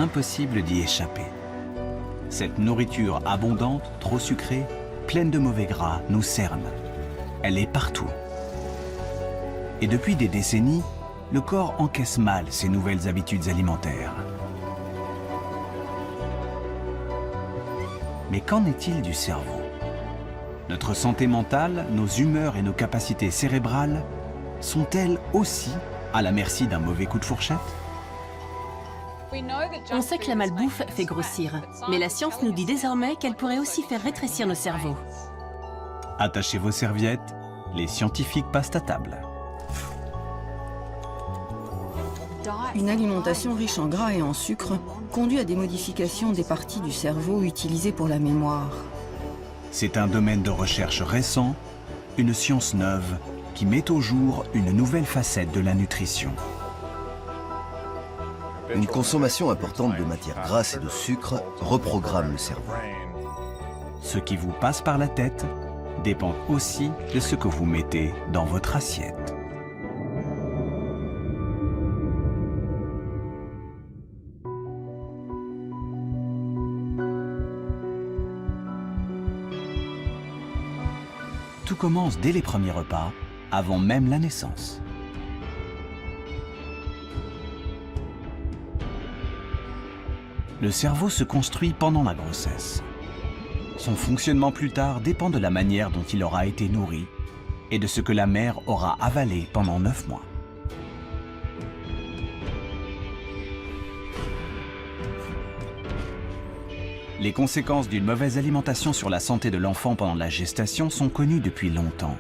impossible d'y échapper. Cette nourriture abondante, trop sucrée, pleine de mauvais gras, nous cerne. Elle est partout. Et depuis des décennies, le corps encaisse mal ces nouvelles habitudes alimentaires. Mais qu'en est-il du cerveau? Notre santé mentale, nos humeurs et nos capacités cérébrales sont-elles aussi à la merci d'un mauvais coup de fourchette? On sait que la malbouffe fait grossir, mais la science nous dit désormais qu'elle pourrait aussi faire rétrécir nos cerveaux. Attachez vos serviettes, les scientifiques passent à table. Une alimentation riche en gras et en sucre conduit à des modifications des parties du cerveau utilisées pour la mémoire. C'est un domaine de recherche récent, une science neuve qui met au jour une nouvelle facette de la nutrition. Une consommation importante de matières grasses et de sucre reprogramme le cerveau. Ce qui vous passe par la tête dépend aussi de ce que vous mettez dans votre assiette. Tout commence dès les premiers repas, avant même la naissance. Le cerveau se construit pendant la grossesse. Son fonctionnement plus tard dépend de la manière dont il aura été nourri et de ce que la mère aura avalé pendant 9 mois. Les conséquences d'une mauvaise alimentation sur la santé de l'enfant pendant la gestation sont connues depuis longtemps.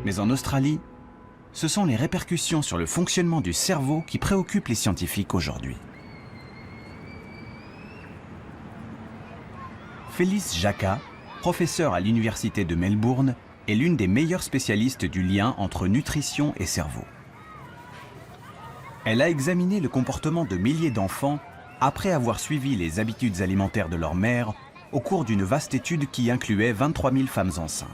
Mais en Australie, ce sont les répercussions sur le fonctionnement du cerveau qui préoccupent les scientifiques aujourd'hui. Phyllis Jacka, professeure à l'université de Melbourne, est l'une des meilleures spécialistes du lien entre nutrition et cerveau. Elle a examiné le comportement de milliers d'enfants après avoir suivi les habitudes alimentaires de leur mère au cours d'une vaste étude qui incluait 23 000 femmes enceintes.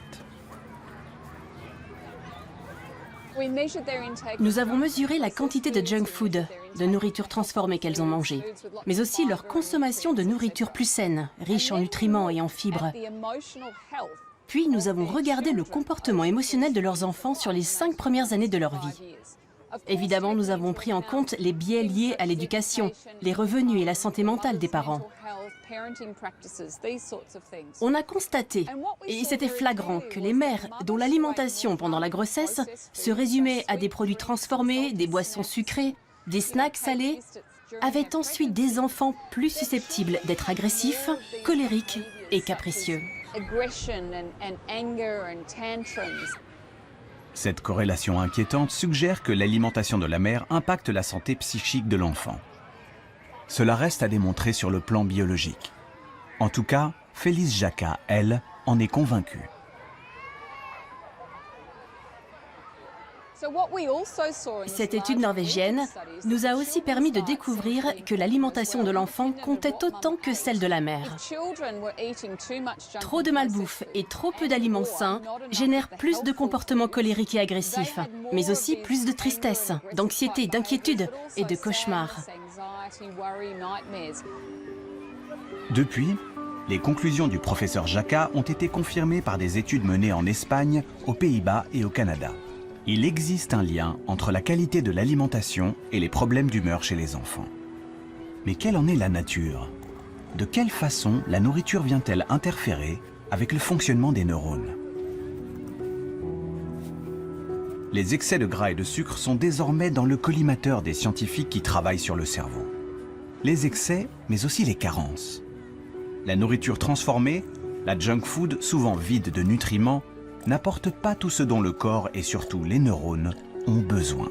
Nous avons mesuré la quantité de junk food, de nourriture transformée qu'elles ont mangée, mais aussi leur consommation de nourriture plus saine, riche en nutriments et en fibres. Puis nous avons regardé le comportement émotionnel de leurs enfants sur les 5 premières années de leur vie. Évidemment, nous avons pris en compte les biais liés à l'éducation, les revenus et la santé mentale des parents. On a constaté, et c'était flagrant, que les mères dont l'alimentation pendant la grossesse se résumait à des produits transformés, des boissons sucrées, des snacks salés, avaient ensuite des enfants plus susceptibles d'être agressifs, colériques et capricieux. Cette corrélation inquiétante suggère que l'alimentation de la mère impacte la santé psychique de l'enfant. Cela reste à démontrer sur le plan biologique. En tout cas, Phyllis Jacka, elle, en est convaincue. Cette étude norvégienne nous a aussi permis de découvrir que l'alimentation de l'enfant comptait autant que celle de la mère. Trop de malbouffe et trop peu d'aliments sains génèrent plus de comportements colériques et agressifs, mais aussi plus de tristesse, d'anxiété, d'inquiétude et de cauchemars. Depuis, les conclusions du professeur Jacka ont été confirmées par des études menées en Espagne, aux Pays-Bas et au Canada. Il existe un lien entre la qualité de l'alimentation et les problèmes d'humeur chez les enfants. Mais quelle en est la nature? De quelle façon la nourriture vient-elle interférer avec le fonctionnement des neurones? Les excès de gras et de sucre sont désormais dans le collimateur des scientifiques qui travaillent sur le cerveau. Les excès, mais aussi les carences. La nourriture transformée, la junk food souvent vide de nutriments, n'apporte pas tout ce dont le corps et surtout les neurones ont besoin.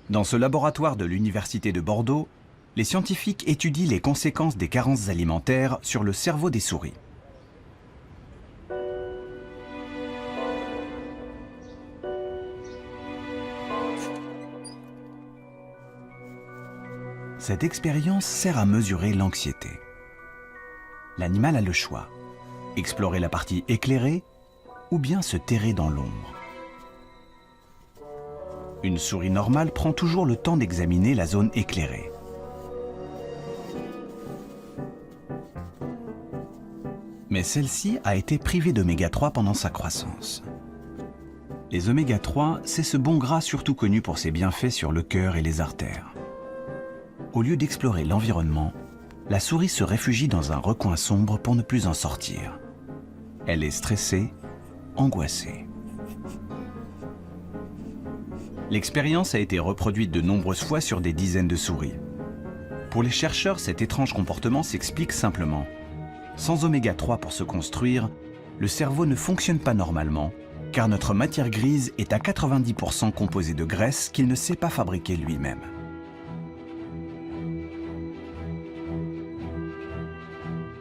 Dans ce laboratoire de l'Université de Bordeaux, les scientifiques étudient les conséquences des carences alimentaires sur le cerveau des souris. Cette expérience sert à mesurer l'anxiété. L'animal a le choix, explorer la partie éclairée ou bien se terrer dans l'ombre. Une souris normale prend toujours le temps d'examiner la zone éclairée. Mais celle-ci a été privée d'oméga 3 pendant sa croissance. Les oméga 3, c'est ce bon gras surtout connu pour ses bienfaits sur le cœur et les artères. Au lieu d'explorer l'environnement, la souris se réfugie dans un recoin sombre pour ne plus en sortir. Elle est stressée, angoissée. L'expérience a été reproduite de nombreuses fois sur des dizaines de souris. Pour les chercheurs, cet étrange comportement s'explique simplement. Sans oméga 3 pour se construire, le cerveau ne fonctionne pas normalement, car notre matière grise est à 90% composée de graisse qu'il ne sait pas fabriquer lui-même.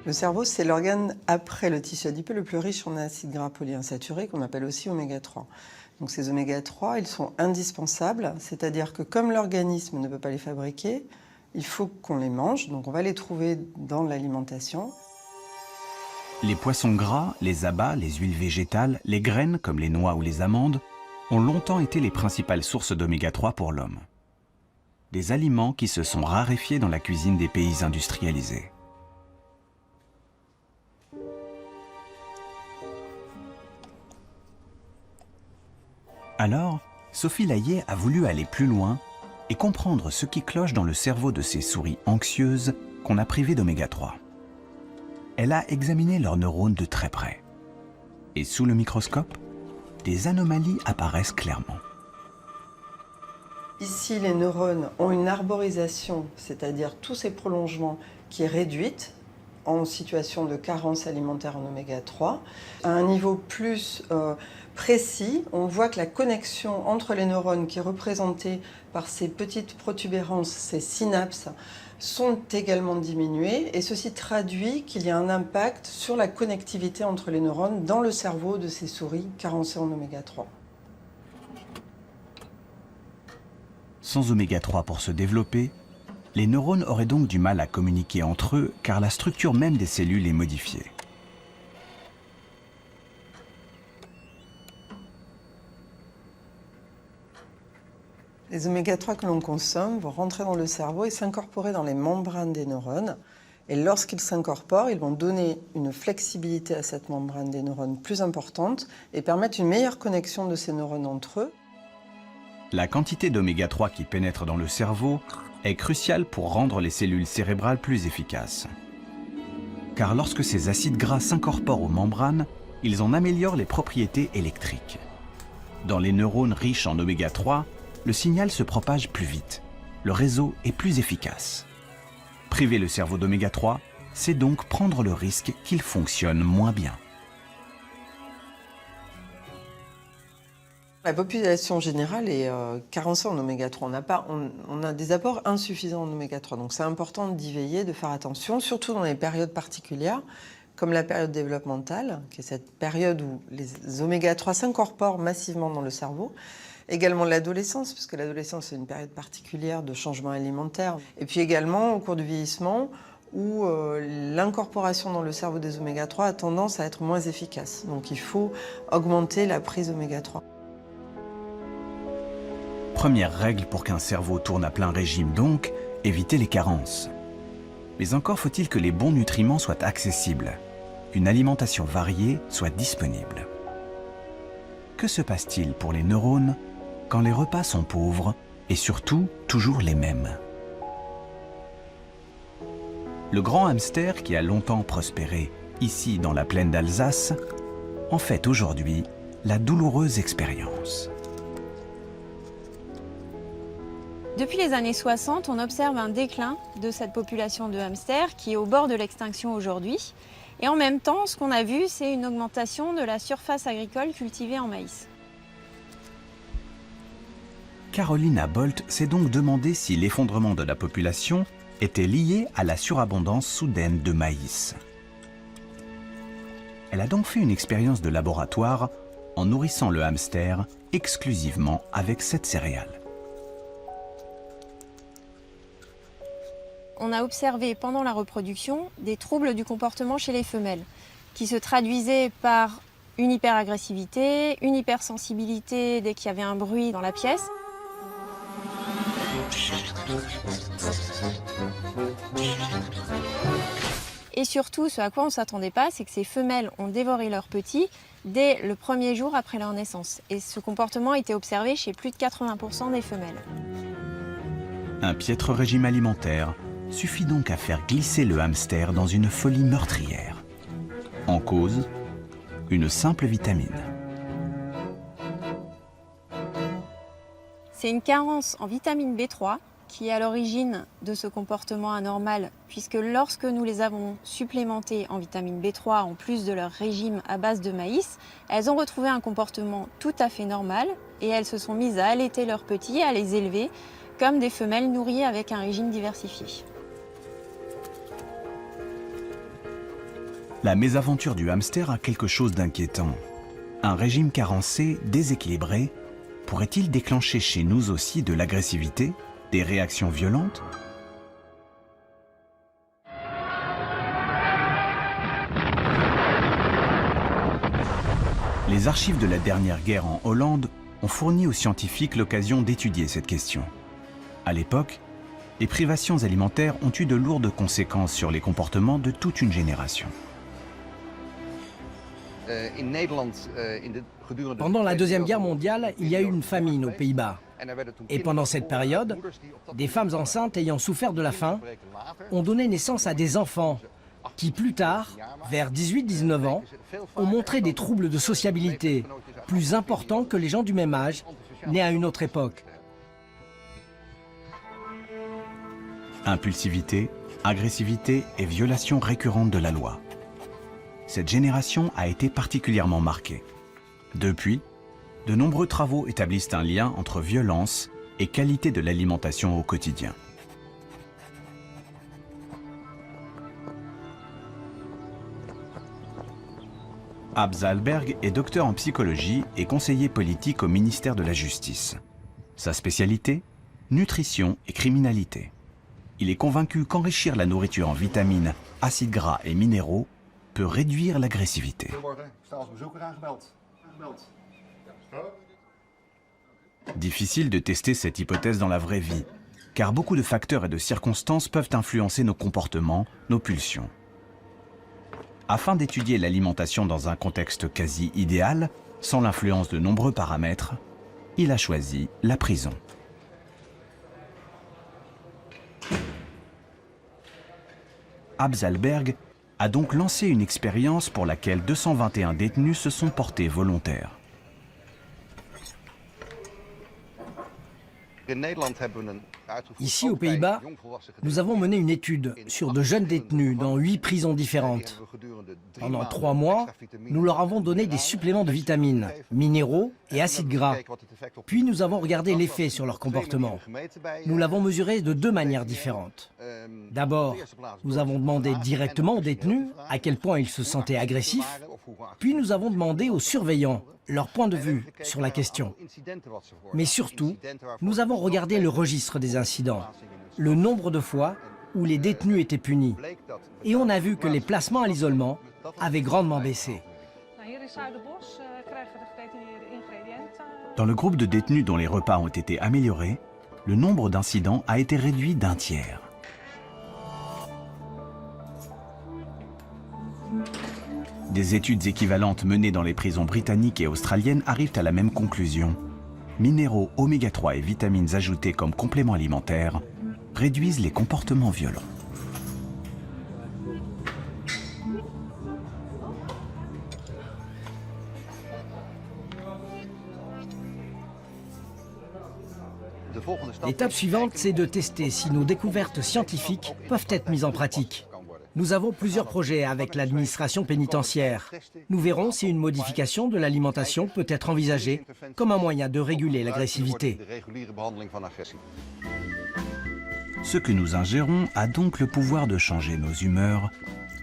Le cerveau, c'est l'organe après le tissu adipeux le plus riche en acides gras polyinsaturés, qu'on appelle aussi oméga 3. Donc ces oméga 3, ils sont indispensables, c'est-à-dire que comme l'organisme ne peut pas les fabriquer, il faut qu'on les mange, donc on va les trouver dans l'alimentation. Les poissons gras, les abats, les huiles végétales, les graines comme les noix ou les amandes ont longtemps été les principales sources d'oméga 3 pour l'homme. Des aliments qui se sont raréfiés dans la cuisine des pays industrialisés. Alors, Sophie Layet a voulu aller plus loin et comprendre ce qui cloche dans le cerveau de ces souris anxieuses qu'on a privées d'oméga 3. Elle a examiné leurs neurones de très près. Et sous le microscope, des anomalies apparaissent clairement. Ici, les neurones ont une arborisation, c'est-à-dire tous ces prolongements qui est réduite en situation de carence alimentaire en oméga 3. À un niveau plus précis, on voit que la connexion entre les neurones qui est représentée par ces petites protubérances, ces synapses, sont également diminuées et ceci traduit qu'il y a un impact sur la connectivité entre les neurones dans le cerveau de ces souris carencées en oméga 3. Sans oméga 3 pour se développer, les neurones auraient donc du mal à communiquer entre eux car la structure même des cellules est modifiée. Les oméga 3 que l'on consomme vont rentrer dans le cerveau et s'incorporer dans les membranes des neurones. Et lorsqu'ils s'incorporent, ils vont donner une flexibilité à cette membrane des neurones plus importante et permettre une meilleure connexion de ces neurones entre eux. La quantité d'oméga 3 qui pénètre dans le cerveau est cruciale pour rendre les cellules cérébrales plus efficaces. Car lorsque ces acides gras s'incorporent aux membranes, ils en améliorent les propriétés électriques. Dans les neurones riches en oméga 3, le signal se propage plus vite. Le réseau est plus efficace. Priver le cerveau d'oméga 3, c'est donc prendre le risque qu'il fonctionne moins bien. La population générale est carencée en oméga 3. On a des apports insuffisants en oméga 3. Donc c'est important d'y veiller, de faire attention, surtout dans les périodes particulières, comme la période développementale, qui est cette période où les oméga 3 s'incorporent massivement dans le cerveau. Également l'adolescence, puisque l'adolescence est une période particulière de changement alimentaire. Et puis également au cours du vieillissement, où l'incorporation dans le cerveau des oméga 3 a tendance à être moins efficace. Donc il faut augmenter la prise oméga 3. Première règle pour qu'un cerveau tourne à plein régime donc, éviter les carences. Mais encore faut-il que les bons nutriments soient accessibles, une alimentation variée soit disponible. Que se passe-t-il pour les neurones quand les repas sont pauvres et surtout toujours les mêmes? Le grand hamster qui a longtemps prospéré ici dans la plaine d'Alsace en fait aujourd'hui la douloureuse expérience. Depuis les années 60, on observe un déclin de cette population de hamsters qui est au bord de l'extinction aujourd'hui. Et en même temps, ce qu'on a vu, c'est une augmentation de la surface agricole cultivée en maïs. Carolina Bolt s'est donc demandé si l'effondrement de la population était lié à la surabondance soudaine de maïs. Elle a donc fait une expérience de laboratoire en nourrissant le hamster exclusivement avec cette céréale. On a observé pendant la reproduction des troubles du comportement chez les femelles, qui se traduisaient par une hyperagressivité, une hypersensibilité dès qu'il y avait un bruit dans la pièce. Et surtout, ce à quoi on ne s'attendait pas, c'est que ces femelles ont dévoré leurs petits dès le premier jour après leur naissance. Et ce comportement a été observé chez plus de 80% des femelles. Un piètre régime alimentaire suffit donc à faire glisser le hamster dans une folie meurtrière. En cause, une simple vitamine. C'est une carence en vitamine B3 qui est à l'origine de ce comportement anormal, puisque lorsque nous les avons supplémentées en vitamine B3 en plus de leur régime à base de maïs, elles ont retrouvé un comportement tout à fait normal et elles se sont mises à allaiter leurs petits, à les élever comme des femelles nourries avec un régime diversifié. La mésaventure du hamster a quelque chose d'inquiétant. Un régime carencé, déséquilibré, pourrait-il déclencher chez nous aussi de l'agressivité, des réactions violentes? Les archives de la dernière guerre en Hollande ont fourni aux scientifiques l'occasion d'étudier cette question. À l'époque, les privations alimentaires ont eu de lourdes conséquences sur les comportements de toute une génération. Pendant la Deuxième Guerre mondiale, il y a eu une famine aux Pays-Bas. Et pendant cette période, des femmes enceintes ayant souffert de la faim ont donné naissance à des enfants qui, plus tard, vers 18-19 ans, ont montré des troubles de sociabilité plus importants que les gens du même âge, nés à une autre époque. Impulsivité, agressivité et violation récurrente de la loi. Cette génération a été particulièrement marquée. Depuis, de nombreux travaux établissent un lien entre violence et qualité de l'alimentation au quotidien. Abz Alberg est docteur en psychologie et conseiller politique au ministère de la Justice. Sa spécialité, nutrition et criminalité. Il est convaincu qu'enrichir la nourriture en vitamines, acides gras et minéraux peut réduire l'agressivité. Difficile de tester cette hypothèse dans la vraie vie, car beaucoup de facteurs et de circonstances peuvent influencer nos comportements, nos pulsions. Afin d'étudier l'alimentation dans un contexte quasi idéal, sans l'influence de nombreux paramètres, il a choisi la prison. Abz Alberg a donc lancé une expérience pour laquelle 221 détenus se sont portés volontaires. Ici, aux Pays-Bas, nous avons mené une étude sur de jeunes détenus dans 8 prisons différentes. Pendant 3 mois, nous leur avons donné des suppléments de vitamines, minéraux et acides gras. Puis nous avons regardé l'effet sur leur comportement. Nous l'avons mesuré de 2 manières différentes. D'abord, nous avons demandé directement aux détenus à quel point ils se sentaient agressifs. Puis nous avons demandé aux surveillants leur point de vue sur la question. Mais surtout, nous avons regardé le registre des incidents, le nombre de fois où les détenus étaient punis. Et on a vu que les placements à l'isolement avaient grandement baissé. Dans le groupe de détenus dont les repas ont été améliorés, le nombre d'incidents a été réduit d'1 tiers. Des études équivalentes menées dans les prisons britanniques et australiennes arrivent à la même conclusion. Minéraux, oméga 3 et vitamines ajoutées comme complément alimentaire réduisent les comportements violents. L'étape suivante, c'est de tester si nos découvertes scientifiques peuvent être mises en pratique. Nous avons plusieurs projets avec l'administration pénitentiaire. Nous verrons si une modification de l'alimentation peut être envisagée comme un moyen de réguler l'agressivité. Ce que nous ingérons a donc le pouvoir de changer nos humeurs,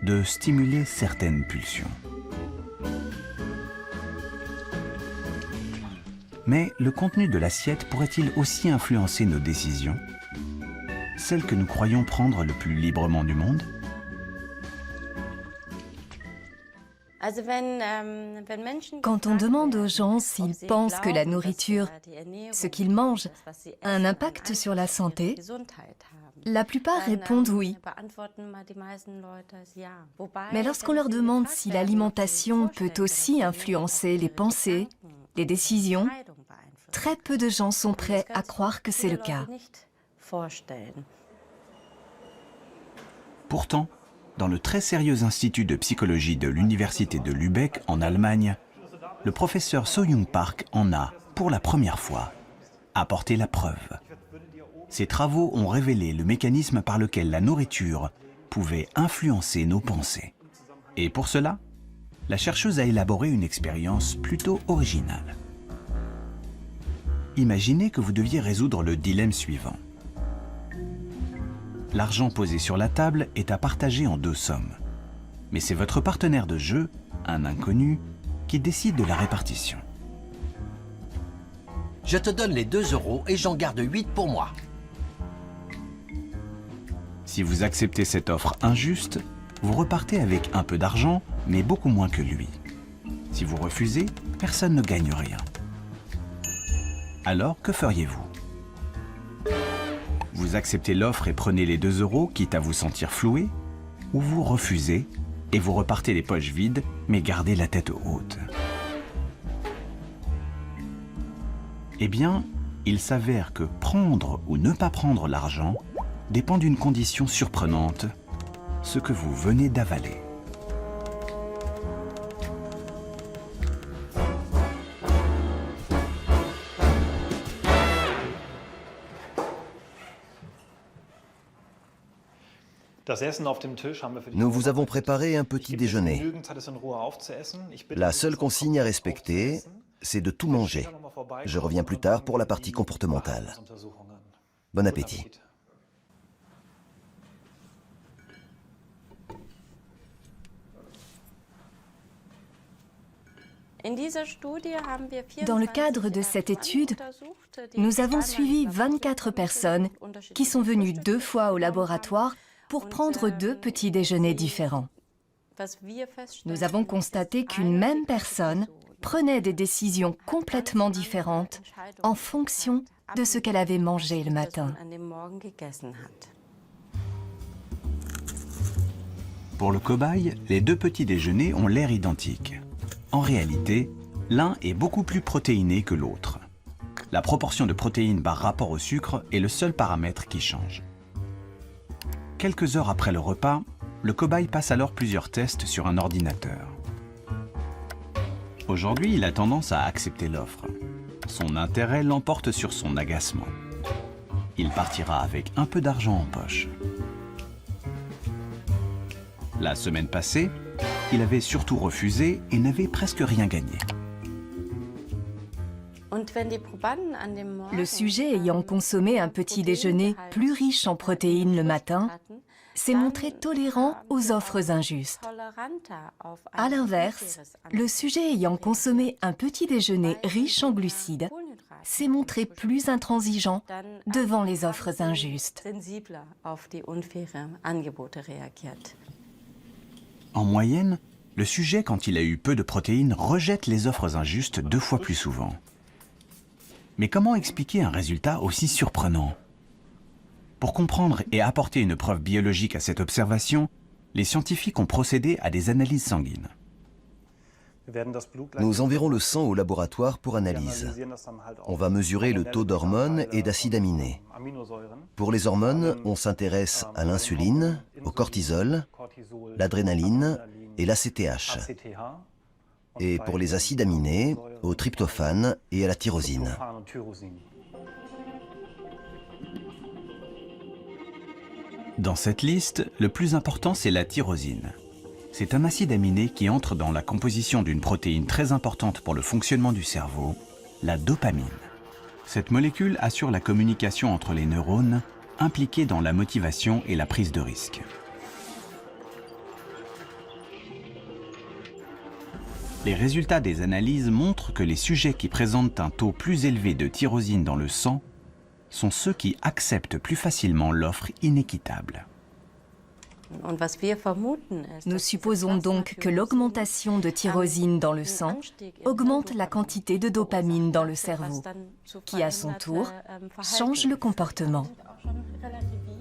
de stimuler certaines pulsions. Mais le contenu de l'assiette pourrait-il aussi influencer nos décisions, celles que nous croyons prendre le plus librement du monde ? Quand on demande aux gens s'ils pensent que la nourriture, ce qu'ils mangent, a un impact sur la santé, la plupart répondent oui. Mais lorsqu'on leur demande si l'alimentation peut aussi influencer les pensées, les décisions, très peu de gens sont prêts à croire que c'est le cas. Pourtant, dans le très sérieux institut de psychologie de l'université de Lübeck en Allemagne, le professeur So-Young Park en a, pour la première fois, apporté la preuve. Ses travaux ont révélé le mécanisme par lequel la nourriture pouvait influencer nos pensées. Et pour cela, la chercheuse a élaboré une expérience plutôt originale. Imaginez que vous deviez résoudre le dilemme suivant. L'argent posé sur la table est à partager en 2 sommes. Mais c'est votre partenaire de jeu, un inconnu, qui décide de la répartition. Je te donne les 2 € et j'en garde 8 pour moi. Si vous acceptez cette offre injuste, vous repartez avec un peu d'argent, mais beaucoup moins que lui. Si vous refusez, personne ne gagne rien. Alors, que feriez-vous? Vous acceptez l'offre et prenez les 2 €, quitte à vous sentir floué, ou vous refusez et vous repartez les poches vides, mais gardez la tête haute. Eh bien, il s'avère que prendre ou ne pas prendre l'argent dépend d'une condition surprenante, ce que vous venez d'avaler. Nous vous avons préparé un petit déjeuner. La seule consigne à respecter, c'est de tout manger. Je reviens plus tard pour la partie comportementale. Bon appétit. Dans le cadre de cette étude, nous avons suivi 24 personnes qui sont venues 2 fois au laboratoire pour prendre 2 petits déjeuners différents. Nous avons constaté qu'une même personne prenait des décisions complètement différentes en fonction de ce qu'elle avait mangé le matin. Pour le cobaye, les 2 petits déjeuners ont l'air identiques. En réalité, l'un est beaucoup plus protéiné que l'autre. La proportion de protéines par rapport au sucre est le seul paramètre qui change. Quelques heures après le repas, le cobaye passe alors plusieurs tests sur un ordinateur. Aujourd'hui, il a tendance à accepter l'offre. Son intérêt l'emporte sur son agacement. Il partira avec un peu d'argent en poche. La semaine passée, il avait surtout refusé et n'avait presque rien gagné. Le sujet ayant consommé un petit déjeuner plus riche en protéines le matin s'est montré tolérant aux offres injustes. À l'inverse, le sujet ayant consommé un petit déjeuner riche en glucides s'est montré plus intransigeant devant les offres injustes. En moyenne, le sujet, quand il a eu peu de protéines, rejette les offres injustes 2 fois plus souvent. Mais comment expliquer un résultat aussi surprenant? Pour comprendre et apporter une preuve biologique à cette observation, les scientifiques ont procédé à des analyses sanguines. Nous enverrons le sang au laboratoire pour analyse. On va mesurer le taux d'hormones et d'acides aminés. Pour les hormones, on s'intéresse à l'insuline, au cortisol, l'adrénaline et l'ACTH. Et pour les acides aminés, au tryptophane et à la tyrosine. Dans cette liste, le plus important, c'est la tyrosine. C'est un acide aminé qui entre dans la composition d'une protéine très importante pour le fonctionnement du cerveau, la dopamine. Cette molécule assure la communication entre les neurones, impliqués dans la motivation et la prise de risque. Les résultats des analyses montrent que les sujets qui présentent un taux plus élevé de tyrosine dans le sang sont ceux qui acceptent plus facilement l'offre inéquitable. Nous supposons donc que l'augmentation de tyrosine dans le sang augmente la quantité de dopamine dans le cerveau, qui à son tour change le comportement.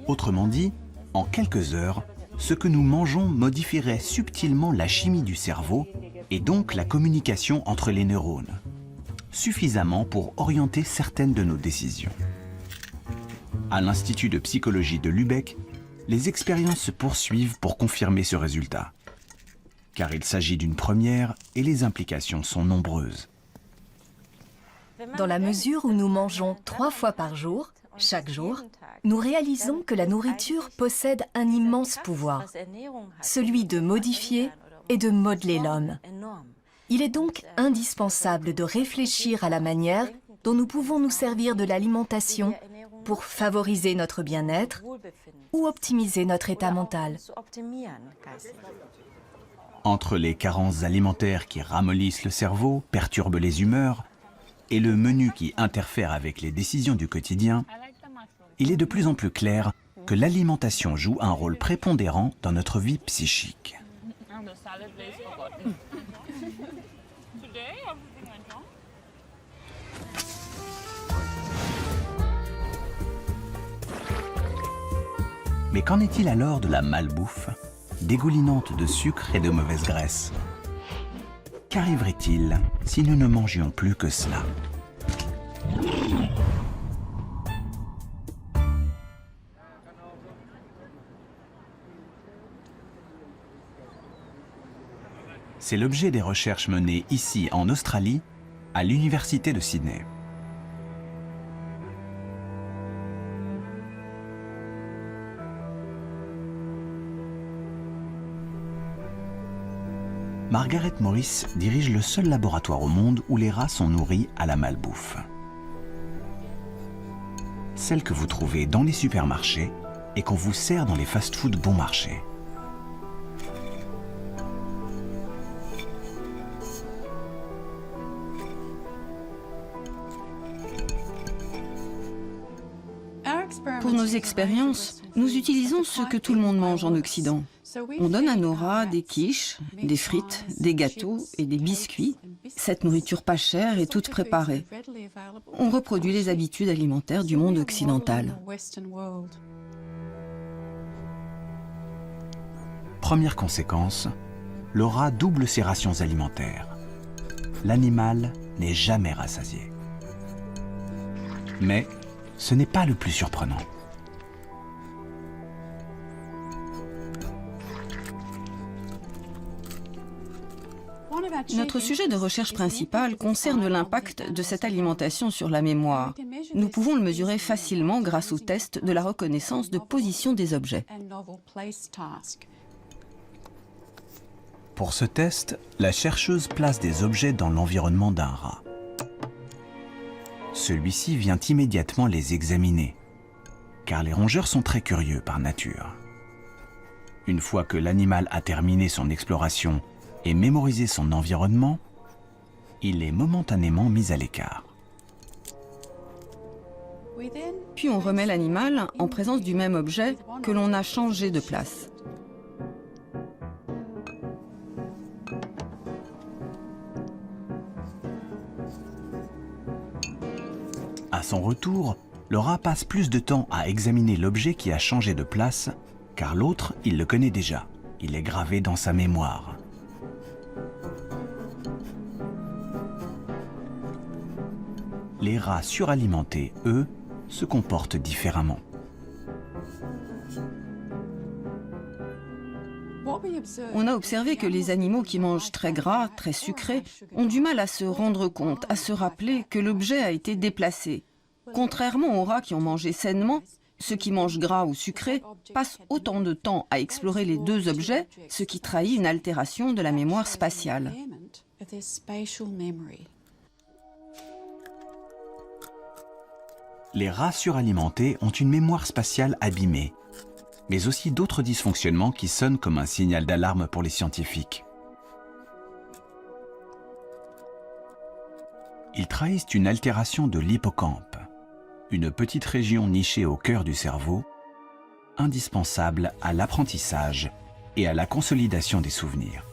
Autrement dit, en quelques heures, ce que nous mangeons modifierait subtilement la chimie du cerveau et donc la communication entre les neurones, suffisamment pour orienter certaines de nos décisions. À l'Institut de psychologie de Lübeck, les expériences se poursuivent pour confirmer ce résultat. Car il s'agit d'une première et les implications sont nombreuses. Dans la mesure où nous mangeons 3 fois par jour, chaque jour, nous réalisons que la nourriture possède un immense pouvoir, celui de modifier et de modeler l'homme. Il est donc indispensable de réfléchir à la manière dont nous pouvons nous servir de l'alimentation pour favoriser notre bien-être ou optimiser notre état mental. Entre les carences alimentaires qui ramollissent le cerveau, perturbent les humeurs, et le menu qui interfère avec les décisions du quotidien, il est de plus en plus clair que l'alimentation joue un rôle prépondérant dans notre vie psychique. Mais qu'en est-il alors de la malbouffe, dégoulinante de sucre et de mauvaise graisse? Qu'arriverait-il si nous ne mangions plus que cela? C'est l'objet des recherches menées ici en Australie, à l'Université de Sydney. Margaret Morris dirige le seul laboratoire au monde où les rats sont nourris à la malbouffe. Celle que vous trouvez dans les supermarchés et qu'on vous sert dans les fast-foods bon marché. Pour nos expériences, nous utilisons ce que tout le monde mange en Occident. On donne à nos rats des quiches, des frites, des gâteaux et des biscuits. Cette nourriture pas chère est toute préparée. On reproduit les habitudes alimentaires du monde occidental. Première conséquence, le rat double ses rations alimentaires. L'animal n'est jamais rassasié. Mais ce n'est pas le plus surprenant. Notre sujet de recherche principal concerne l'impact de cette alimentation sur la mémoire. Nous pouvons le mesurer facilement grâce au test de la reconnaissance de position des objets. Pour ce test, la chercheuse place des objets dans l'environnement d'un rat. Celui-ci vient immédiatement les examiner, car les rongeurs sont très curieux par nature. Une fois que l'animal a terminé son exploration et mémorisé son environnement, il est momentanément mis à l'écart. Puis on remet l'animal en présence du même objet que l'on a changé de place. À son retour, le rat passe plus de temps à examiner l'objet qui a changé de place, car l'autre, il le connaît déjà. Il est gravé dans sa mémoire. Les rats suralimentés, eux, se comportent différemment. On a observé que les animaux qui mangent très gras, très sucré, ont du mal à se rendre compte, à se rappeler que l'objet a été déplacé. Contrairement aux rats qui ont mangé sainement, ceux qui mangent gras ou sucré passent autant de temps à explorer les deux objets, ce qui trahit une altération de la mémoire spatiale. Les rats suralimentés ont une mémoire spatiale abîmée, mais aussi d'autres dysfonctionnements qui sonnent comme un signal d'alarme pour les scientifiques. Ils trahissent une altération de l'hippocampe, une petite région nichée au cœur du cerveau, indispensable à l'apprentissage et à la consolidation des souvenirs.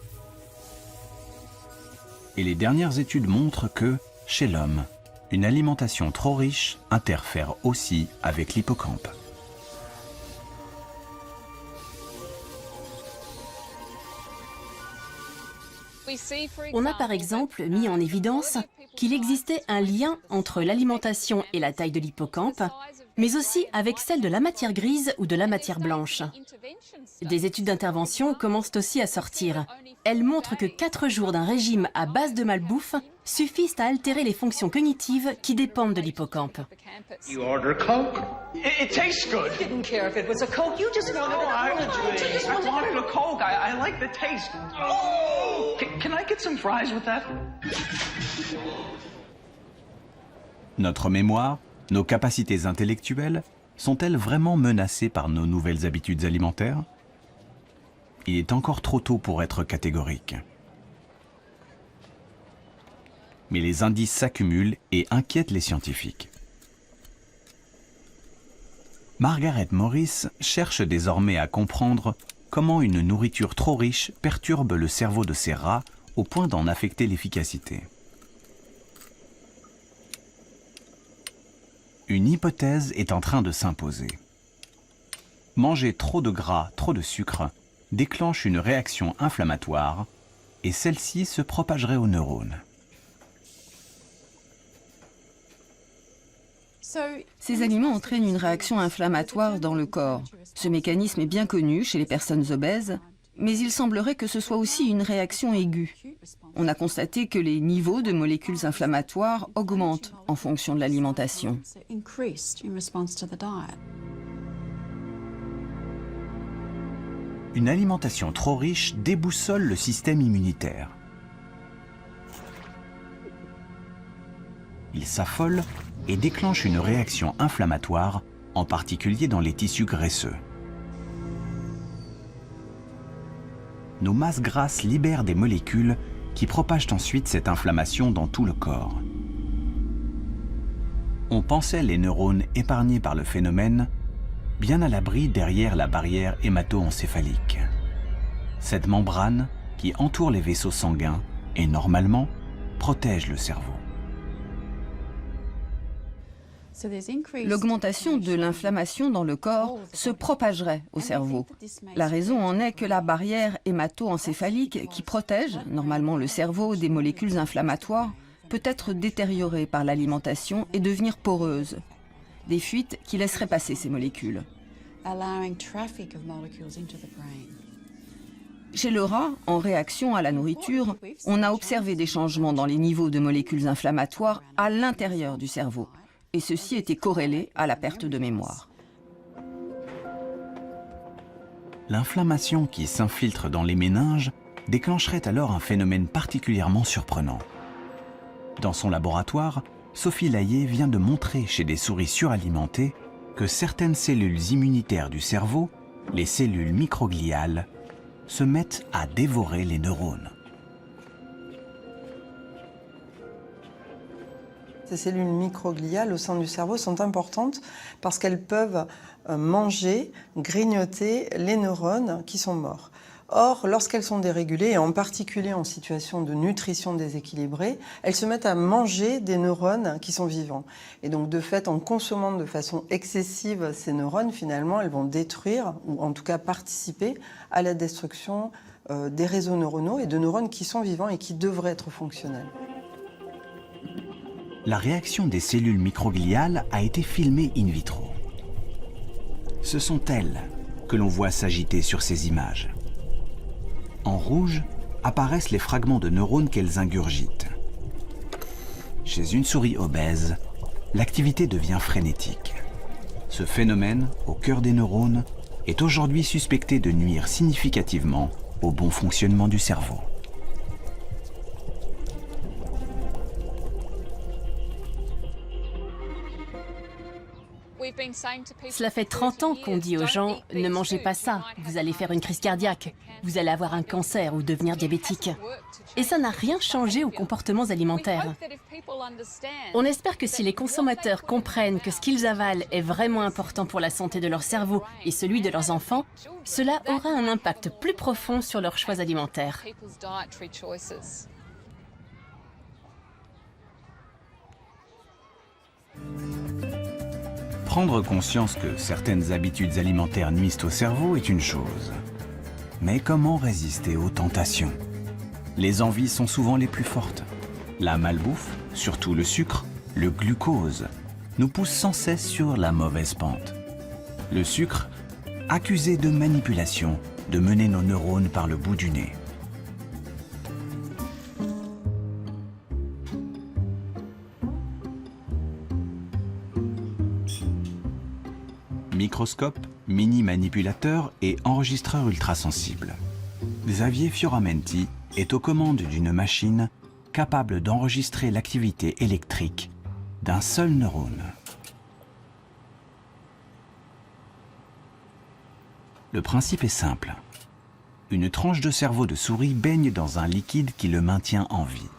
Et les dernières études montrent que, chez l'homme, une alimentation trop riche interfère aussi avec l'hippocampe. On a par exemple mis en évidence qu'il existait un lien entre l'alimentation et la taille de l'hippocampe, mais aussi avec celle de la matière grise ou de la matière blanche. Des études d'intervention commencent aussi à sortir. Elles montrent que 4 jours d'un régime à base de malbouffe suffisent à altérer les fonctions cognitives qui dépendent de l'hippocampe. Notre mémoire, nos capacités intellectuelles, sont-elles vraiment menacées par nos nouvelles habitudes alimentaires? Il est encore trop tôt pour être catégorique. Mais les indices s'accumulent et inquiètent les scientifiques. Margaret Morris cherche désormais à comprendre comment une nourriture trop riche perturbe le cerveau de ces rats au point d'en affecter l'efficacité. Une hypothèse est en train de s'imposer. Manger trop de gras, trop de sucre déclenche une réaction inflammatoire et celle-ci se propagerait aux neurones. Ces aliments entraînent une réaction inflammatoire dans le corps. Ce mécanisme est bien connu chez les personnes obèses, mais il semblerait que ce soit aussi une réaction aiguë. On a constaté que les niveaux de molécules inflammatoires augmentent en fonction de l'alimentation. Une alimentation trop riche déboussole le système immunitaire. Il s'affole et déclenche une réaction inflammatoire, en particulier dans les tissus graisseux. Nos masses grasses libèrent des molécules qui propagent ensuite cette inflammation dans tout le corps. On pensait les neurones épargnés par le phénomène, bien à l'abri derrière la barrière hémato-encéphalique. Cette membrane, qui entoure les vaisseaux sanguins et normalement protège le cerveau. L'augmentation de l'inflammation dans le corps se propagerait au cerveau. La raison en est que la barrière hémato-encéphalique qui protège normalement le cerveau des molécules inflammatoires peut être détériorée par l'alimentation et devenir poreuse. Des fuites qui laisseraient passer ces molécules. Chez le rat, en réaction à la nourriture, on a observé des changements dans les niveaux de molécules inflammatoires à l'intérieur du cerveau. Et ceci était corrélé à la perte de mémoire. L'inflammation qui s'infiltre dans les méninges déclencherait alors un phénomène particulièrement surprenant. Dans son laboratoire, Sophie Layet vient de montrer chez des souris suralimentées que certaines cellules immunitaires du cerveau, les cellules microgliales, se mettent à dévorer les neurones. Ces cellules microgliales au sein du cerveau sont importantes parce qu'elles peuvent manger, grignoter les neurones qui sont morts. Or, lorsqu'elles sont dérégulées, et en particulier en situation de nutrition déséquilibrée, elles se mettent à manger des neurones qui sont vivants. Et donc, de fait, en consommant de façon excessive ces neurones, finalement, elles vont détruire, ou en tout cas participer à la destruction des réseaux neuronaux et de neurones qui sont vivants et qui devraient être fonctionnels. La réaction des cellules microgliales a été filmée in vitro. Ce sont elles que l'on voit s'agiter sur ces images. En rouge apparaissent les fragments de neurones qu'elles ingurgitent. Chez une souris obèse, l'activité devient frénétique. Ce phénomène, au cœur des neurones, est aujourd'hui suspecté de nuire significativement au bon fonctionnement du cerveau. Cela fait 30 ans qu'on dit aux gens « Ne mangez pas ça, vous allez faire une crise cardiaque, vous allez avoir un cancer ou devenir diabétique ». Et ça n'a rien changé aux comportements alimentaires. On espère que si les consommateurs comprennent que ce qu'ils avalent est vraiment important pour la santé de leur cerveau et celui de leurs enfants, cela aura un impact plus profond sur leurs choix alimentaires. Prendre conscience que certaines habitudes alimentaires nuisent au cerveau est une chose. Mais comment résister aux tentations? Les envies sont souvent les plus fortes. La malbouffe, surtout le sucre, le glucose, nous pousse sans cesse sur la mauvaise pente. Le sucre, accusé de manipulation, de mener nos neurones par le bout du nez. Microscope, mini-manipulateur et enregistreur ultrasensible. Xavier Fioramenti est aux commandes d'une machine capable d'enregistrer l'activité électrique d'un seul neurone. Le principe est simple. Une tranche de cerveau de souris baigne dans un liquide qui le maintient en vie.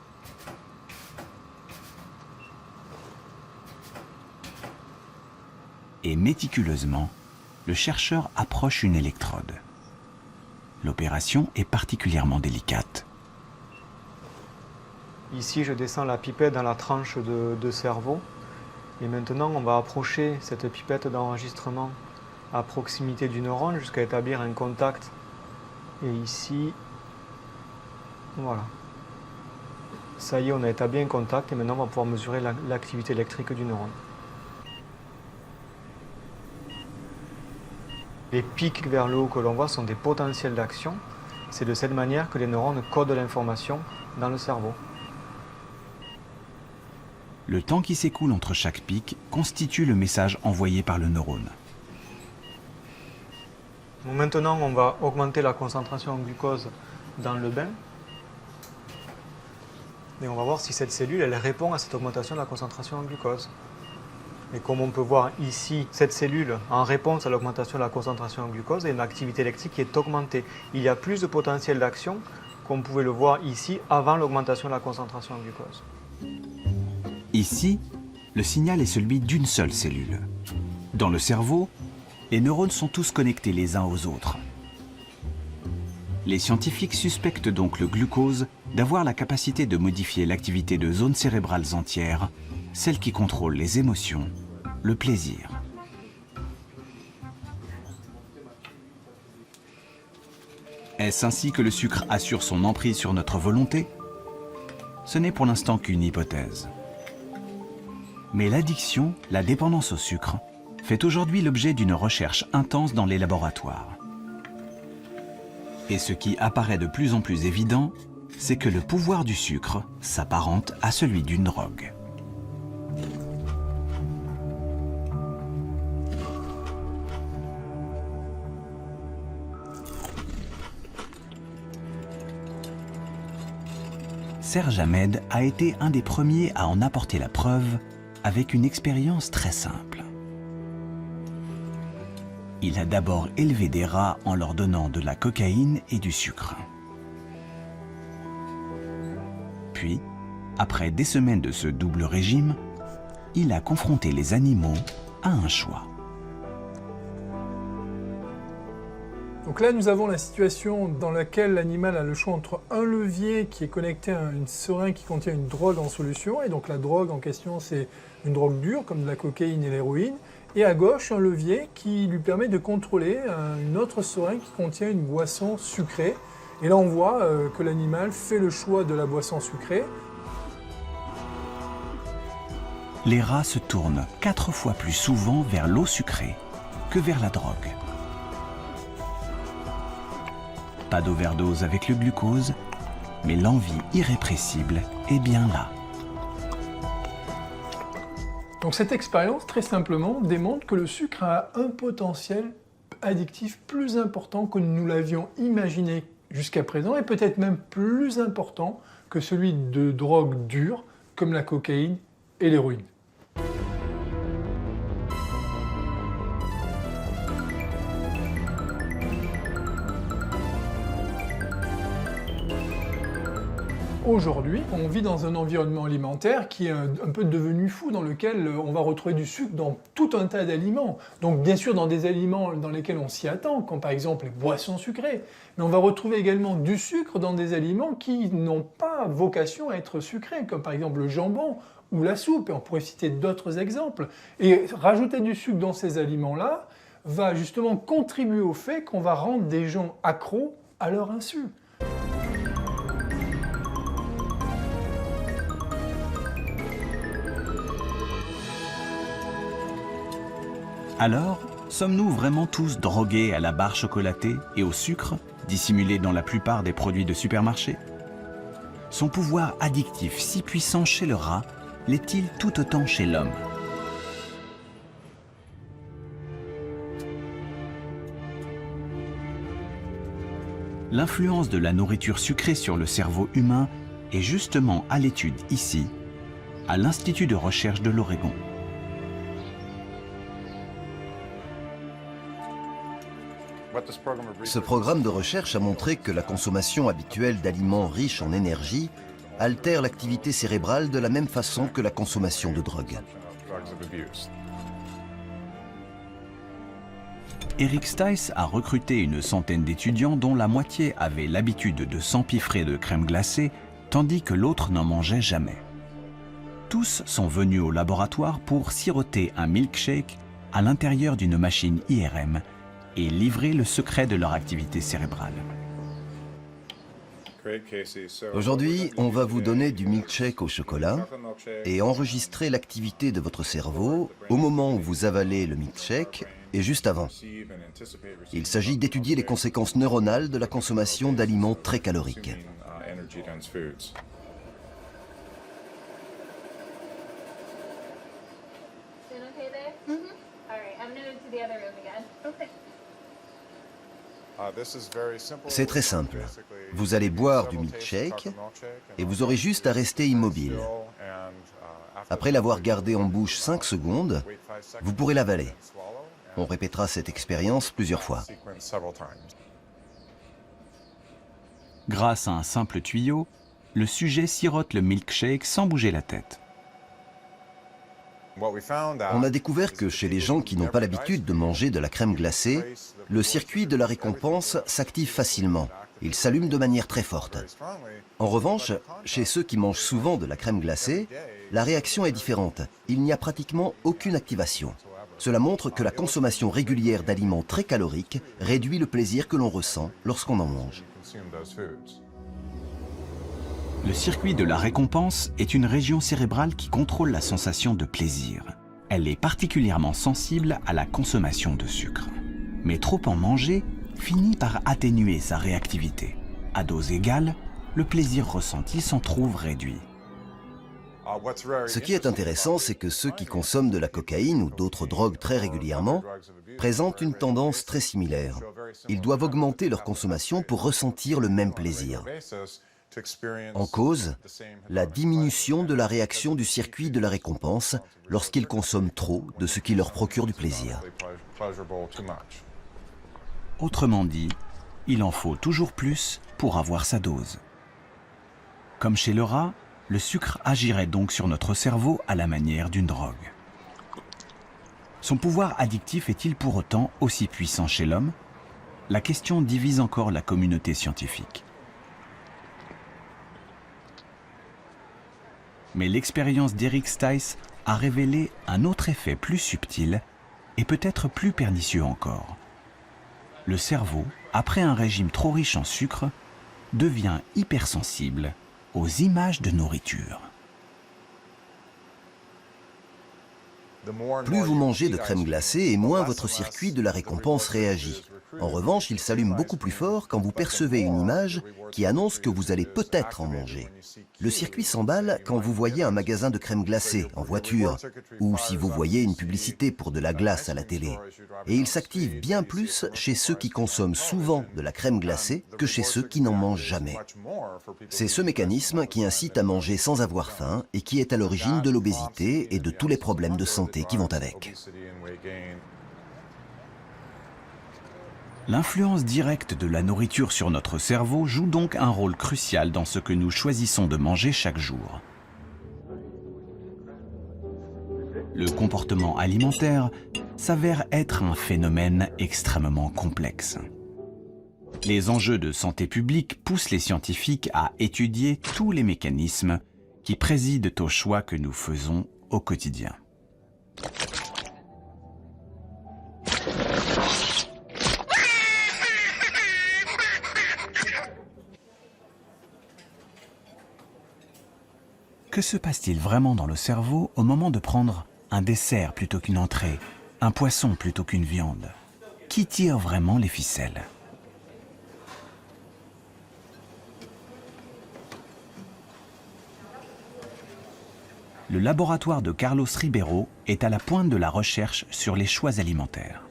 Et méticuleusement, le chercheur approche une électrode. L'opération est particulièrement délicate. Ici, je descends la pipette dans la tranche de cerveau. Et maintenant, on va approcher cette pipette d'enregistrement à proximité du neurone jusqu'à établir un contact. Et ici, voilà. Ça y est, on a établi un contact et maintenant, on va pouvoir mesurer l'activité électrique du neurone. Les pics vers le haut que l'on voit sont des potentiels d'action. C'est de cette manière que les neurones codent l'information dans le cerveau. Le temps qui s'écoule entre chaque pic constitue le message envoyé par le neurone. Maintenant, on va augmenter la concentration en glucose dans le bain. Et on va voir si cette cellule elle répond à cette augmentation de la concentration en glucose. Et comme on peut voir ici, cette cellule, en réponse à l'augmentation de la concentration en glucose, a une activité électrique qui est augmentée. Il y a plus de potentiel d'action qu'on pouvait le voir ici avant l'augmentation de la concentration en glucose. Ici, le signal est celui d'une seule cellule. Dans le cerveau, les neurones sont tous connectés les uns aux autres. Les scientifiques suspectent donc le glucose d'avoir la capacité de modifier l'activité de zones cérébrales entières, celles qui contrôlent les émotions, le plaisir. Est-ce ainsi que le sucre assure son emprise sur notre volonté? Ce n'est pour l'instant qu'une hypothèse. Mais l'addiction, la dépendance au sucre, fait aujourd'hui l'objet d'une recherche intense dans les laboratoires. Et ce qui apparaît de plus en plus évident, c'est que le pouvoir du sucre s'apparente à celui d'une drogue. Serge Ahmed a été un des premiers à en apporter la preuve avec une expérience très simple. Il a d'abord élevé des rats en leur donnant de la cocaïne et du sucre. Puis, après des semaines de ce double régime, il a confronté les animaux à un choix. Donc là, nous avons la situation dans laquelle l'animal a le choix entre un levier qui est connecté à une seringue qui contient une drogue en solution, et donc la drogue en question, c'est une drogue dure, comme de la cocaïne et l'héroïne, et à gauche, un levier qui lui permet de contrôler une autre seringue qui contient une boisson sucrée. Et là, on voit que l'animal fait le choix de la boisson sucrée. Les rats se tournent 4 fois plus souvent vers l'eau sucrée que vers la drogue. Pas d'overdose avec le glucose, mais l'envie irrépressible est bien là. Donc cette expérience, très simplement, démontre que le sucre a un potentiel addictif plus important que nous l'avions imaginé jusqu'à présent, et peut-être même plus important que celui de drogues dures, comme la cocaïne et l'héroïne. Aujourd'hui, on vit dans un environnement alimentaire qui est un peu devenu fou, dans lequel on va retrouver du sucre dans tout un tas d'aliments. Donc bien sûr dans des aliments dans lesquels on s'y attend, comme par exemple les boissons sucrées. Mais on va retrouver également du sucre dans des aliments qui n'ont pas vocation à être sucrés, comme par exemple le jambon ou la soupe, et on pourrait citer d'autres exemples. Et rajouter du sucre dans ces aliments-là va justement contribuer au fait qu'on va rendre des gens accros à leur insu. Alors, sommes-nous vraiment tous drogués à la barre chocolatée et au sucre, dissimulé dans la plupart des produits de supermarché? Son pouvoir addictif si puissant chez le rat l'est-il tout autant chez l'homme? L'influence de la nourriture sucrée sur le cerveau humain est justement à l'étude ici, à l'Institut de recherche de l'Oregon. Ce programme de recherche a montré que la consommation habituelle d'aliments riches en énergie altère l'activité cérébrale de la même façon que la consommation de drogue. Eric Stice a recruté une centaine d'étudiants dont la moitié avait l'habitude de s'empiffrer de crème glacée, tandis que l'autre n'en mangeait jamais. Tous sont venus au laboratoire pour siroter un milkshake à l'intérieur d'une machine IRM et livrer le secret de leur activité cérébrale. Aujourd'hui, on va vous donner du milkshake au chocolat et enregistrer l'activité de votre cerveau au moment où vous avalez le milkshake et juste avant. Il s'agit d'étudier les conséquences neuronales de la consommation d'aliments très caloriques. C'est très simple. Vous allez boire du milkshake et vous aurez juste à rester immobile. Après l'avoir gardé en bouche 5 secondes, vous pourrez l'avaler. On répétera cette expérience plusieurs fois. Grâce à un simple tuyau, le sujet sirote le milkshake sans bouger la tête. On a découvert que chez les gens qui n'ont pas l'habitude de manger de la crème glacée, le circuit de la récompense s'active facilement. Il s'allume de manière très forte. En revanche, chez ceux qui mangent souvent de la crème glacée, la réaction est différente. Il n'y a pratiquement aucune activation. Cela montre que la consommation régulière d'aliments très caloriques réduit le plaisir que l'on ressent lorsqu'on en mange. Le circuit de la récompense est une région cérébrale qui contrôle la sensation de plaisir. Elle est particulièrement sensible à la consommation de sucre. Mais trop en manger finit par atténuer sa réactivité. À dose égale, le plaisir ressenti s'en trouve réduit. Ce qui est intéressant, c'est que ceux qui consomment de la cocaïne ou d'autres drogues très régulièrement présentent une tendance très similaire. Ils doivent augmenter leur consommation pour ressentir le même plaisir. En cause, la diminution de la réaction du circuit de la récompense lorsqu'ils consomment trop de ce qui leur procure du plaisir. Autrement dit, il en faut toujours plus pour avoir sa dose. Comme chez le rat, le sucre agirait donc sur notre cerveau à la manière d'une drogue. Son pouvoir addictif est-il pour autant aussi puissant chez l'homme? La question divise encore la communauté scientifique. Mais l'expérience d'Eric Stice a révélé un autre effet plus subtil et peut-être plus pernicieux encore. Le cerveau, après un régime trop riche en sucre, devient hypersensible aux images de nourriture. Plus vous mangez de crème glacée et moins votre circuit de la récompense réagit. En revanche, il s'allume beaucoup plus fort quand vous percevez une image qui annonce que vous allez peut-être en manger. Le circuit s'emballe quand vous voyez un magasin de crème glacée en voiture ou si vous voyez une publicité pour de la glace à la télé. Et il s'active bien plus chez ceux qui consomment souvent de la crème glacée que chez ceux qui n'en mangent jamais. C'est ce mécanisme qui incite à manger sans avoir faim et qui est à l'origine de l'obésité et de tous les problèmes de santé qui vont avec. L'influence directe de la nourriture sur notre cerveau joue donc un rôle crucial dans ce que nous choisissons de manger chaque jour. Le comportement alimentaire s'avère être un phénomène extrêmement complexe. Les enjeux de santé publique poussent les scientifiques à étudier tous les mécanismes qui président aux choix que nous faisons au quotidien. Que se passe-t-il vraiment dans le cerveau au moment de prendre un dessert plutôt qu'une entrée, un poisson plutôt qu'une viande? Qui tire vraiment les ficelles? Le laboratoire de Carlos Ribeiro est à la pointe de la recherche sur les choix alimentaires.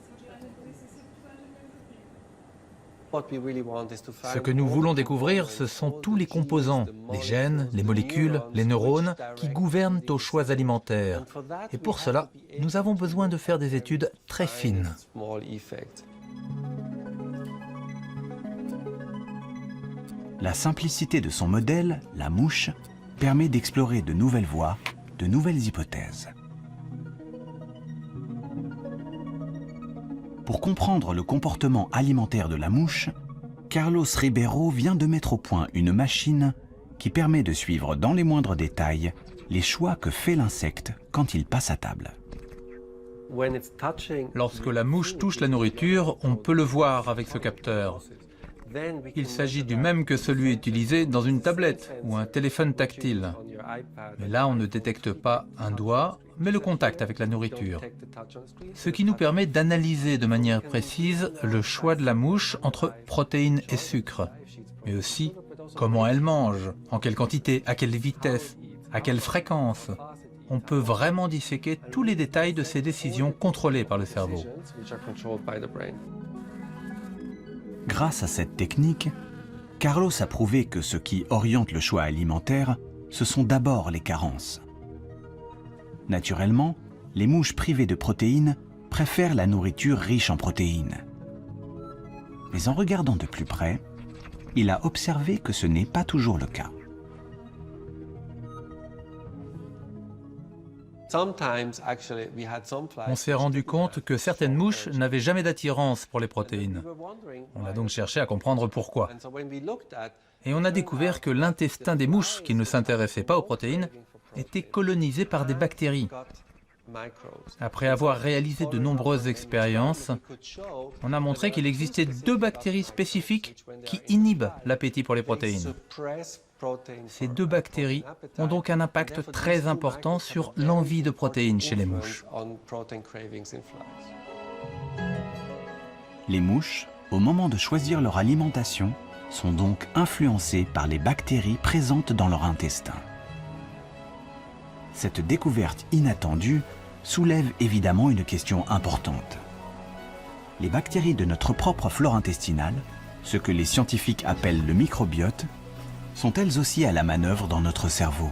Ce que nous voulons découvrir, ce sont tous les composants, les gènes, les molécules, les neurones, qui gouvernent aux choix alimentaires. Et pour cela, nous avons besoin de faire des études très fines. La simplicité de son modèle, la mouche, permet d'explorer de nouvelles voies, de nouvelles hypothèses. Pour comprendre le comportement alimentaire de la mouche, Carlos Ribeiro vient de mettre au point une machine qui permet de suivre dans les moindres détails les choix que fait l'insecte quand il passe à table. Lorsque la mouche touche la nourriture, on peut le voir avec ce capteur. Il s'agit du même que celui utilisé dans une tablette ou un téléphone tactile. Mais là, on ne détecte pas un doigt, mais le contact avec la nourriture. Ce qui nous permet d'analyser de manière précise le choix de la mouche entre protéines et sucre, mais aussi comment elle mange, en quelle quantité, à quelle vitesse, à quelle fréquence. On peut vraiment disséquer tous les détails de ces décisions contrôlées par le cerveau. Grâce à cette technique, Carlos a prouvé que ce qui oriente le choix alimentaire, ce sont d'abord les carences. Naturellement, les mouches privées de protéines préfèrent la nourriture riche en protéines. Mais en regardant de plus près, il a observé que ce n'est pas toujours le cas. On s'est rendu compte que certaines mouches n'avaient jamais d'attirance pour les protéines. On a donc cherché à comprendre pourquoi. Et on a découvert que l'intestin des mouches qui ne s'intéressaient pas aux protéines était colonisé par des bactéries. Après avoir réalisé de nombreuses expériences, on a montré qu'il existait 2 bactéries spécifiques qui inhibent l'appétit pour les protéines. Ces 2 bactéries ont donc un impact très important sur l'envie de protéines chez les mouches. Les mouches, au moment de choisir leur alimentation, sont donc influencées par les bactéries présentes dans leur intestin. Cette découverte inattendue soulève évidemment une question importante. Les bactéries de notre propre flore intestinale, ce que les scientifiques appellent le microbiote, sont elles aussi à la manœuvre dans notre cerveau?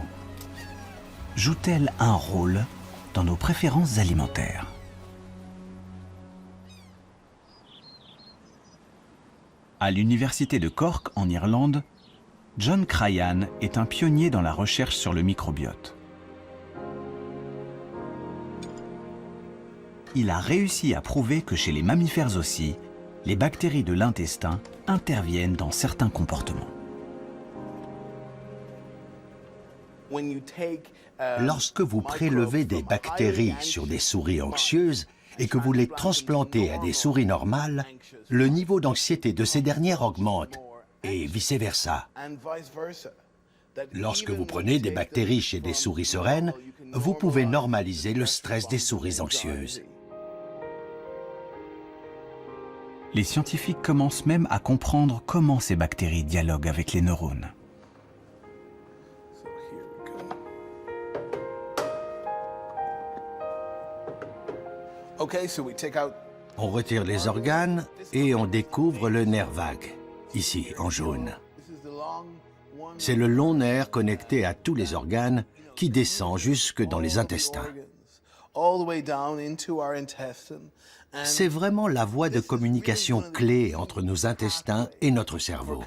Jouent-elles un rôle dans nos préférences alimentaires? À l'université de Cork, en Irlande, John Cryan est un pionnier dans la recherche sur le microbiote. Il a réussi à prouver que chez les mammifères aussi, les bactéries de l'intestin interviennent dans certains comportements. Lorsque vous prélevez des bactéries sur des souris anxieuses et que vous les transplantez à des souris normales, le niveau d'anxiété de ces dernières augmente et vice-versa. Lorsque vous prenez des bactéries chez des souris sereines, vous pouvez normaliser le stress des souris anxieuses. Les scientifiques commencent même à comprendre comment ces bactéries dialoguent avec les neurones. On retire les organes et on découvre le nerf vague, ici en jaune. C'est le long nerf connecté à tous les organes qui descend jusque dans les intestins. C'est vraiment la voie de communication clé entre nos intestins et notre cerveau.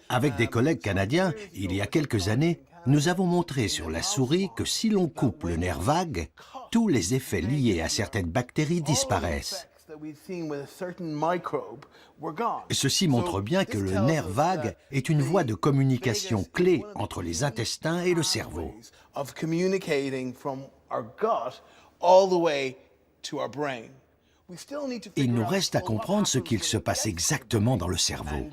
Avec des collègues canadiens, il y a quelques années, nous avons montré sur la souris que si l'on coupe le nerf vague, tous les effets liés à certaines bactéries disparaissent. Ceci montre bien que le nerf vague est une voie de communication clé entre les intestins et le cerveau. Il nous reste à comprendre ce qu'il se passe exactement dans le cerveau.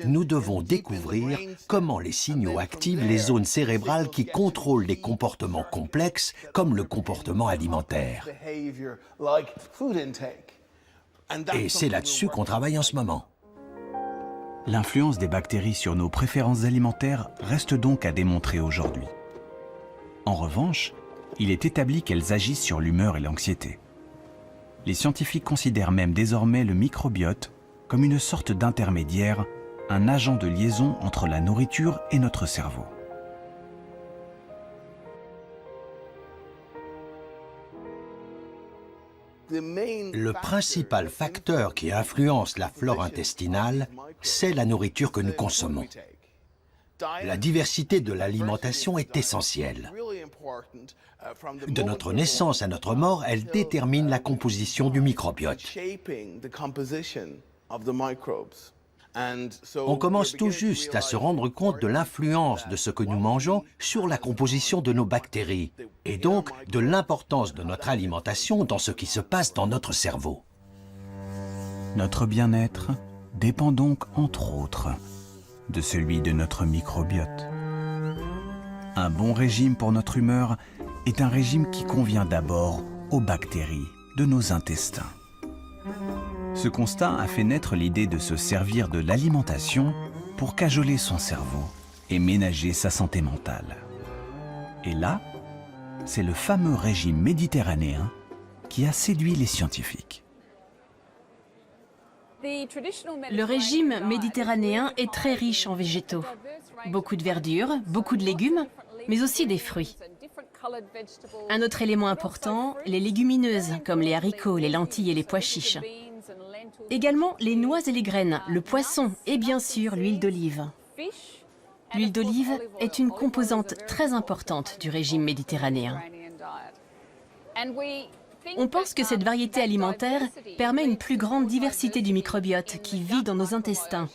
Nous devons découvrir comment les signaux activent les zones cérébrales qui contrôlent des comportements complexes comme le comportement alimentaire. Et c'est là-dessus qu'on travaille en ce moment. L'influence des bactéries sur nos préférences alimentaires reste donc à démontrer aujourd'hui. En revanche, il est établi qu'elles agissent sur l'humeur et l'anxiété. Les scientifiques considèrent même désormais le microbiote comme une sorte d'intermédiaire, un agent de liaison entre la nourriture et notre cerveau. Le principal facteur qui influence la flore intestinale, c'est la nourriture que nous consommons. La diversité de l'alimentation est essentielle. De notre naissance à notre mort, elle détermine la composition du microbiote. On commence tout juste à se rendre compte de l'influence de ce que nous mangeons sur la composition de nos bactéries et donc de l'importance de notre alimentation dans ce qui se passe dans notre cerveau. Notre bien-être dépend donc, entre autres, de celui de notre microbiote. Un bon régime pour notre humeur est un régime qui convient d'abord aux bactéries de nos intestins. Ce constat a fait naître l'idée de se servir de l'alimentation pour cajoler son cerveau et ménager sa santé mentale. Et là, c'est le fameux régime méditerranéen qui a séduit les scientifiques. Le régime méditerranéen est très riche en végétaux. Beaucoup de verdure, beaucoup de légumes, mais aussi des fruits. Un autre élément important, les légumineuses, comme les haricots, les lentilles et les pois chiches. Également les noix et les graines, le poisson et bien sûr l'huile d'olive. L'huile d'olive est une composante très importante du régime méditerranéen. On pense que cette variété alimentaire permet une plus grande diversité du microbiote qui vit dans nos intestins.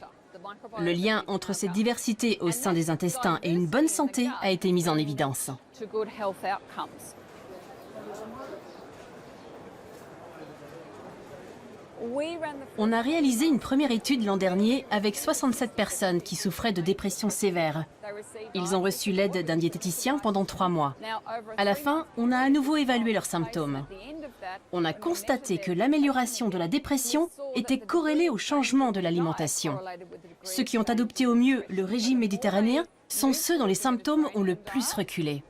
Le lien entre cette diversité au sein des intestins et une bonne santé a été mis en évidence. On a réalisé une première étude l'an dernier avec 67 personnes qui souffraient de dépression sévère. Ils ont reçu l'aide d'un diététicien pendant 3 mois. À la fin, on a à nouveau évalué leurs symptômes. On a constaté que l'amélioration de la dépression était corrélée au changement de l'alimentation. Ceux qui ont adopté au mieux le régime méditerranéen sont ceux dont les symptômes ont le plus reculé.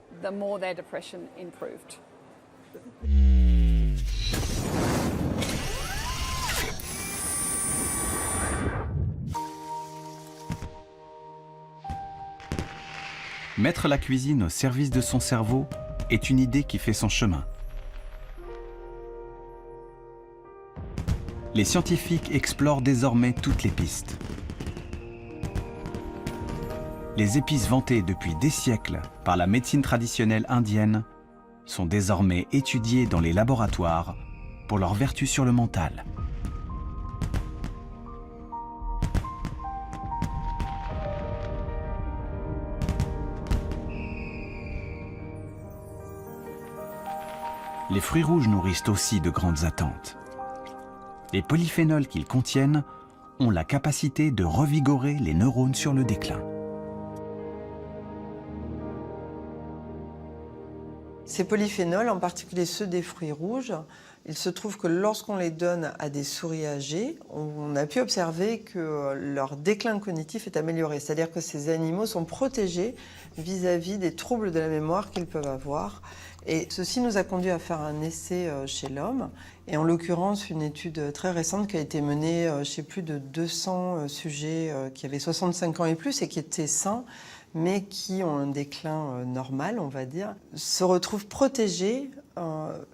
Mettre la cuisine au service de son cerveau est une idée qui fait son chemin. Les scientifiques explorent désormais toutes les pistes. Les épices vantées depuis des siècles par la médecine traditionnelle indienne sont désormais étudiées dans les laboratoires pour leurs vertus sur le mental. Les fruits rouges nourrissent aussi de grandes attentes. Les polyphénols qu'ils contiennent ont la capacité de revigorer les neurones sur le déclin. Ces polyphénols, en particulier ceux des fruits rouges, il se trouve que lorsqu'on les donne à des souris âgées, on a pu observer que leur déclin cognitif est amélioré. C'est-à-dire que ces animaux sont protégés vis-à-vis des troubles de la mémoire qu'ils peuvent avoir. Et ceci nous a conduit à faire un essai chez l'homme, et en l'occurrence une étude très récente qui a été menée chez plus de 200 sujets qui avaient 65 ans et plus et qui étaient sains, mais qui ont un déclin normal, on va dire, se retrouvent protégés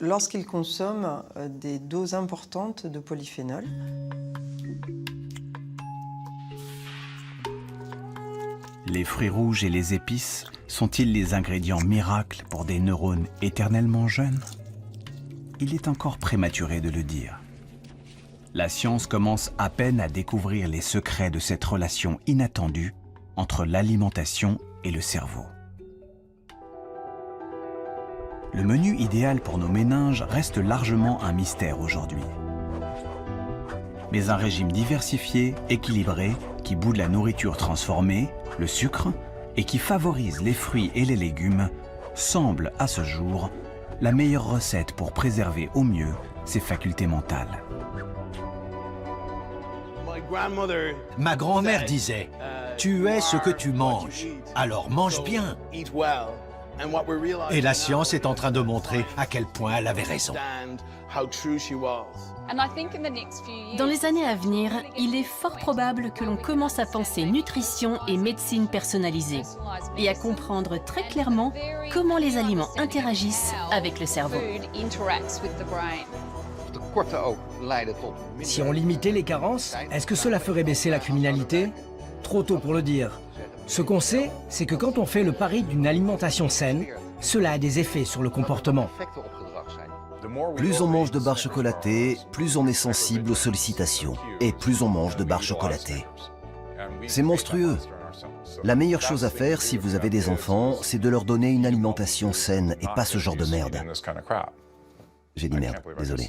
lorsqu'ils consomment des doses importantes de polyphénol. Les fruits rouges et les épices sont-ils les ingrédients miracles pour des neurones éternellement jeunes? Il est encore prématuré de le dire. La science commence à peine à découvrir les secrets de cette relation inattendue entre l'alimentation et le cerveau. Le menu idéal pour nos méninges reste largement un mystère aujourd'hui. Mais un régime diversifié, équilibré, qui boude la nourriture transformée, le sucre, et qui favorise les fruits et les légumes, semble à ce jour la meilleure recette pour préserver au mieux ses facultés mentales. Ma grand-mère disait, tu es ce que tu manges, alors mange bien. Et la science est en train de montrer à quel point elle avait raison. Dans les années à venir, il est fort probable que l'on commence à penser nutrition et médecine personnalisée et à comprendre très clairement comment les aliments interagissent avec le cerveau. Si on limitait les carences, est-ce que cela ferait baisser la criminalité? Trop tôt pour le dire. Ce qu'on sait, c'est que quand on fait le pari d'une alimentation saine, cela a des effets sur le comportement. Plus on mange de barres chocolatées, plus on est sensible aux sollicitations, et plus on mange de barres chocolatées. C'est monstrueux. La meilleure chose à faire si vous avez des enfants, c'est de leur donner une alimentation saine et pas ce genre de merde. J'ai dit merde, désolé.